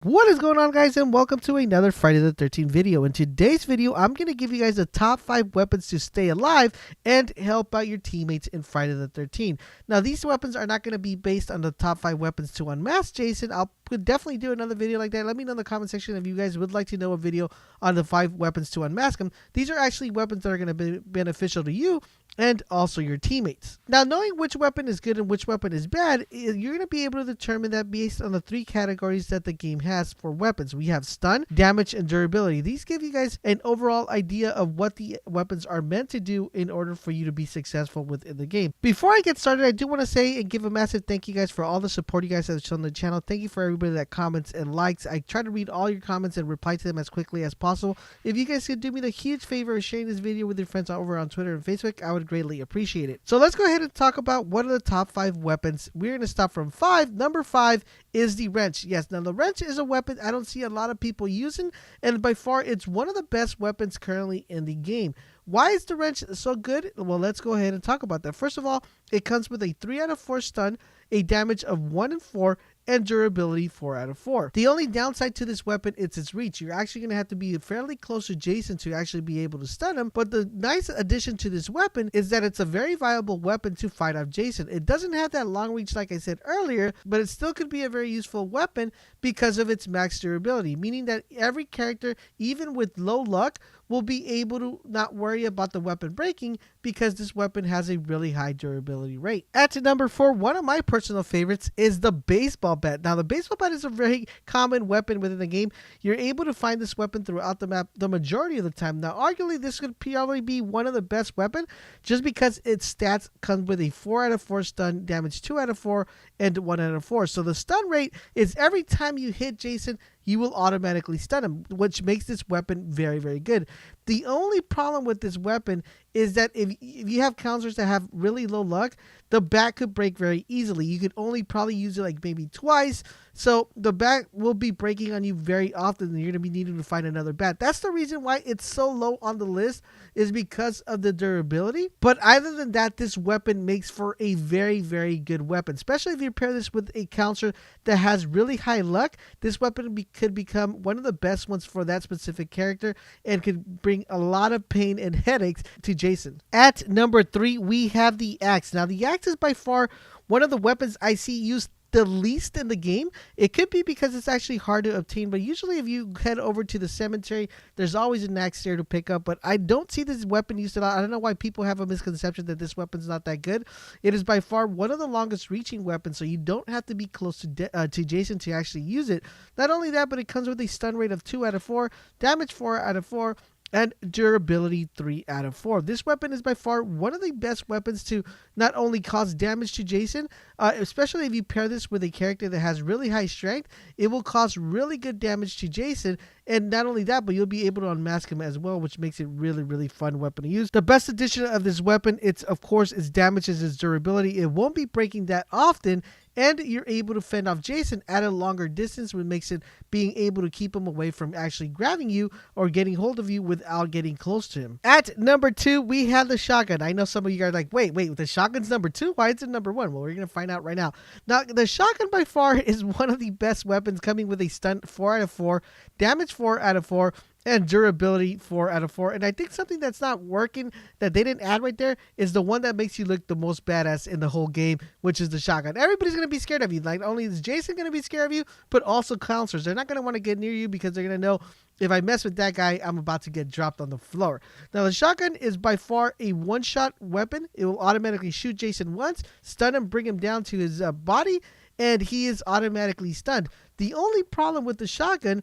What is going on, guys, and welcome to another Friday the 13th video. In today's video, I'm going to give you guys the top 5 weapons to stay alive and help out your teammates in Friday the 13th. Now, these weapons are not going to be based on the top 5 weapons to unmask Jason. I'll definitely do another video like that. Let me know in the comment section if you guys would like to know a video on the 5 weapons to unmask him. These are actually weapons that are going to be beneficial to you and also your teammates. Now, knowing which weapon is good and which weapon is bad, you're going to be able to determine that based on the 3 categories that the game has for weapons. We have stun, damage, and durability. These give you guys an overall idea of what the weapons are meant to do in order for you to be successful within the game. Before I get started, I do want to say and give a massive thank you guys for all the support you guys have shown the channel. Thank you for everybody that comments and likes. I try to read all your comments and reply to them as quickly as possible. If you guys could do me the huge favor of sharing this video with your friends over on Twitter and Facebook, I would greatly appreciate it. So let's go ahead and talk about what are the top 5 weapons. We're going to start from 5. Number 5 is the wrench. Yes, now the wrench is a weapon I don't see a lot of people using, and by far it's one of the best weapons currently in the game. Why is the wrench so good? Well, let's go ahead and talk about that. First of all, it comes with a 3 out of 4 stun, a damage of 1 in 4, and durability 4 out of 4. The only downside to this weapon is its reach. You're actually going to have to be fairly close to Jason to actually be able to stun him, but the nice addition to this weapon is that it's a very viable weapon to fight off Jason. It doesn't have that long reach like I said earlier, but it still could be a very useful weapon because of its max durability, meaning that every character, even with low luck, will be able to not worry about the weapon breaking because this weapon has a really high durability rate. At number 4, one of my personal favorites is the baseball bat. Now, the baseball bat is a very common weapon within the game. You're able to find this weapon throughout the map the majority of the time. Now, arguably, this could probably be one of the best weapons just because its stats come with a 4 out of 4 stun, damage 2 out of 4, and 1 out of 4. So the stun rate is every time you hit Jason, you will automatically stun him, which makes this weapon very, very good. The only problem with this weapon is that if you have counters that have really low luck, the bat could break very easily. You could only probably use it like maybe twice, so the bat will be breaking on you very often, and you're going to be needing to find another bat. That's the reason why it's so low on the list, is because of the durability. But other than that, this weapon makes for a very, very good weapon, especially if you pair this with a counter that has really high luck. This weapon could become one of the best ones for that specific character and could bring a lot of pain and headaches to Jason. At number 3, we have the axe. Now, the axe is by far one of the weapons I see used the least in the game. It could be because it's actually hard to obtain, but usually if you head over to the cemetery, there's always an axe there to pick up. But I don't see this weapon used a lot. I don't know why people have a misconception that this weapon's not that good. It is by far one of the longest reaching weapons, so you don't have to be close to Jason to actually use it. Not only that, but it comes with a stun rate of 2 out of 4, damage 4 out of 4, and durability 3 out of 4. This weapon is by far one of the best weapons to not only cause damage to Jason, especially if you pair this with a character that has really high strength, it will cause really good damage to Jason. And not only that, but you'll be able to unmask him as well, which makes it really, really fun weapon to use. The best addition of this weapon, of course, its damage is its durability. It won't be breaking that often, and you're able to fend off Jason at a longer distance, which makes it being able to keep him away from actually grabbing you or getting hold of you without getting close to him. At number 2, we have the shotgun. I know some of you guys are like, wait, the shotgun's number 2? Why is it number 1? Well, we're going to find out right now. Now, the shotgun by far is one of the best weapons, coming with a stun 4 out of 4, damage 4 out of 4, and durability 4 out of 4. And I think something that's not working that they didn't add right there is the one that makes you look the most badass in the whole game, which is the shotgun. Everybody's going to be scared of you. Like, only is Jason going to be scared of you, but also counselors. They're not going to want to get near you because they're going to know, if I mess with that guy, I'm about to get dropped on the floor. Now, the shotgun is by far a one-shot weapon. It will automatically shoot Jason once, stun him, bring him down to his body, and he is automatically stunned. The only problem with the shotgun,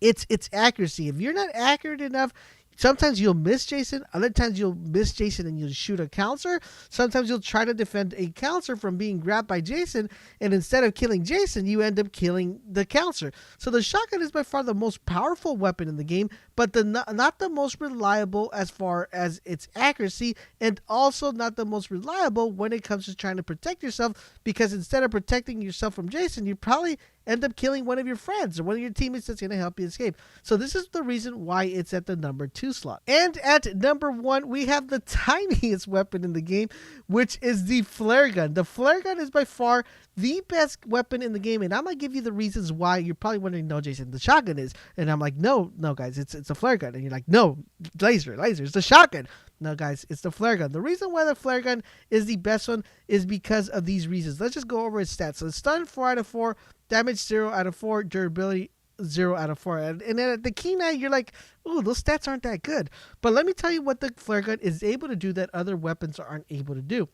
it's accuracy. If you're not accurate enough, sometimes you'll miss Jason. Other times you'll miss Jason and you'll shoot a counselor. Sometimes you'll try to defend a counselor from being grabbed by Jason, and instead of killing Jason, you end up killing the counselor. So the shotgun is by far the most powerful weapon in the game, but not the most reliable as far as its accuracy, and also not the most reliable when it comes to trying to protect yourself, because instead of protecting yourself from Jason, you probably end up killing one of your friends or one of your teammates that's going to help you escape. So this is the reason why it's at the number 2 slot. And at number 1, we have the tiniest weapon in the game, which is the flare gun. The flare gun is by far the best weapon in the game, and I'm gonna give you the reasons why. You're probably wondering, no, Jason, the shotgun is, and I'm like, no, guys, it's a flare gun, and you're like, no, laser, it's the shotgun. No, guys, it's the flare gun. The reason why the flare gun is the best one is because of these reasons. Let's just go over its stats. So it's stun 4 out of 4, damage 0 out of 4, durability 0 out of 4. And then at the K9, you're like, ooh, those stats aren't that good. But let me tell you what the flare gun is able to do that other weapons aren't able to do.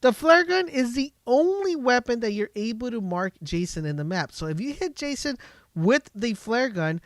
The flare gun is the only weapon that you're able to mark Jason in the map. So if you hit Jason with the flare gun,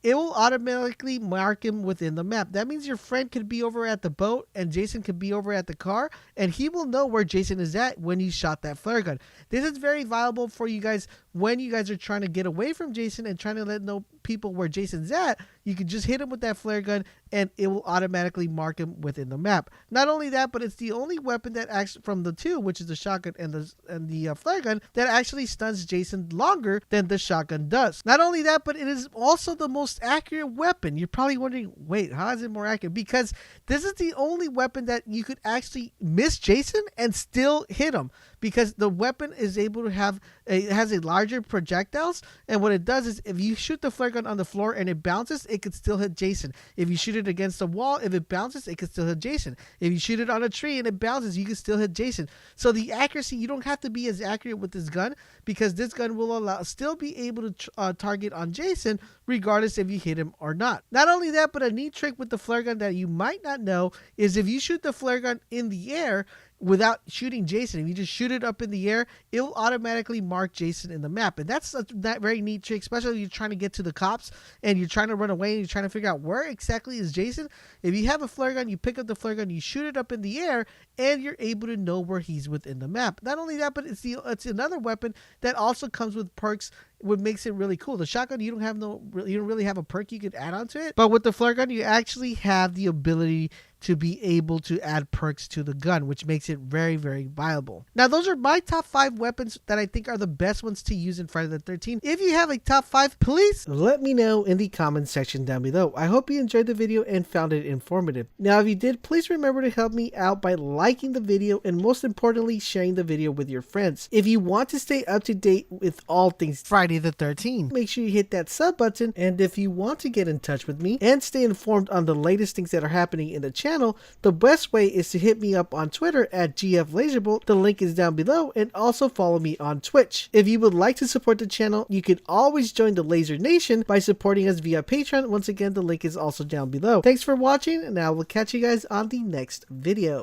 it will automatically mark him within the map. That means your friend could be over at the boat and Jason could be over at the car, and he will know where Jason is at when you shot that flare gun. This is very valuable for you guys when you guys are trying to get away from Jason and trying to let know people where Jason's at. You can just hit him with that flare gun and it will automatically mark him within the map. Not only that, but it's the only weapon that acts from the two, which is the shotgun and the flare gun, that actually stuns Jason longer than the shotgun does. Not only that, but it is also the most accurate weapon. You're probably wondering, wait, how is it more accurate? Because this is the only weapon that you could actually miss Jason and still hit him, because the weapon is able to have it has a larger projectiles, and what it does is if you shoot the flare gun on the floor and it bounces, it could still hit Jason. If you shoot it against the wall, if it bounces, it could still hit Jason. If you shoot it on a tree and it bounces, you can still hit Jason. So the accuracy, you don't have to be as accurate with this gun, because this gun will still be able to target on Jason regardless if you hit him or not. Not only that, but a neat trick with the flare gun that you might not know is if you shoot the flare gun in the air without shooting Jason, if you just shoot it up in the air, it will automatically mark Jason in the map. And that's that very neat trick, especially if you're trying to get to the cops and you're trying to run away and you're trying to figure out where exactly is Jason. If you have a flare gun, you pick up the flare gun, you shoot it up in the air, and you're able to know where he's within the map. Not only that, but it's another weapon that also comes with perks, what makes it really cool. The shotgun, you don't really have a perk you could add onto it, but with the flare gun, you actually have the ability to be able to add perks to the gun, which makes it very, very viable. Now, those are my top 5 weapons that I think are the best ones to use in Friday the 13th. If you have a top 5, please let me know in the comments section down below. I hope you enjoyed the video and found it informative. Now, if you did, please remember to help me out by liking the video and most importantly, sharing the video with your friends. If you want to stay up to date with all things Friday the 13th, make sure you hit that sub button. And if you want to get in touch with me and stay informed on the latest things that are happening in the channel, the best way is to hit me up on Twitter at GFLaserBolt. The link is down below, and also follow me on Twitch. If you would like to support the channel, you can always join the Laser Nation by supporting us via Patreon. Once again, the link is also down below. Thanks for watching, and I will catch you guys on the next video.